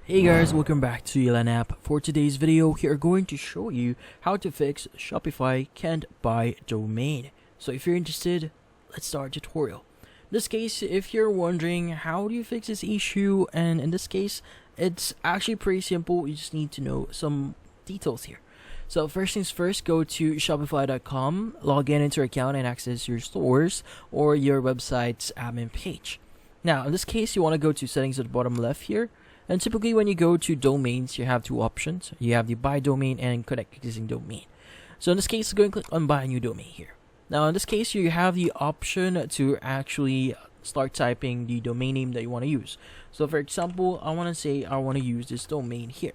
Hey guys, welcome back to Yelan app. For today's video, we are going to show you how to fix Shopify can't buy domain. So if you're interested, let's start the tutorial. In this case, if you're wondering how do you fix this issue, and in this case, it's actually pretty simple. You just need to know some details here. So first things first, go to shopify.com, log into your account and access your stores or your website's admin page. Now, in this case, you want to go to settings at the bottom left here. And typically when you go to domains, you have two options. You have the buy domain and connect existing domain. So in this case, go and click on buy a new domain here. Now in this case, you have the option to actually start typing the domain name that you want to use. So for example, I want to use this domain here.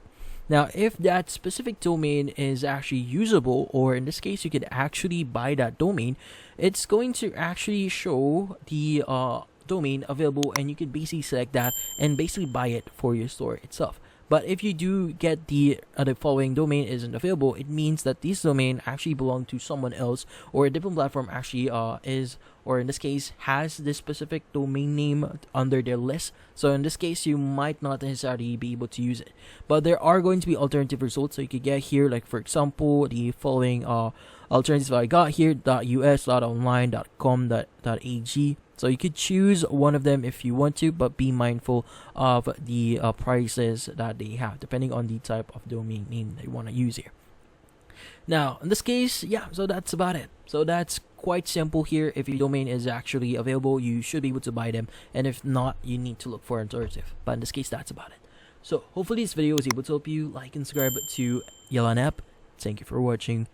Now if that specific domain is actually usable, or in this case you could actually buy that domain, it's going to actually show the domain available, and you can basically select that and basically buy it for your store itself. But if you do get the following domain isn't available, it means that this domain actually belong to someone else, or a different platform actually is, or in this case has this specific domain name under their list. So in this case, you might not necessarily be able to use it, but there are going to be alternative results. So you could get here, like for example, the following alternatives that I got here: .us, .online, .com, .ag. So you could choose one of them if you want to, but be mindful of the prices that they have, depending on the type of domain name that you want to use here. Now, in this case, yeah, so that's about it. So that's quite simple here. If your domain is actually available, you should be able to buy them. And if not, you need to look for an alternative. But in this case, that's about it. So hopefully this video was able to help you. Like and subscribe to Yelan app. Thank you for watching.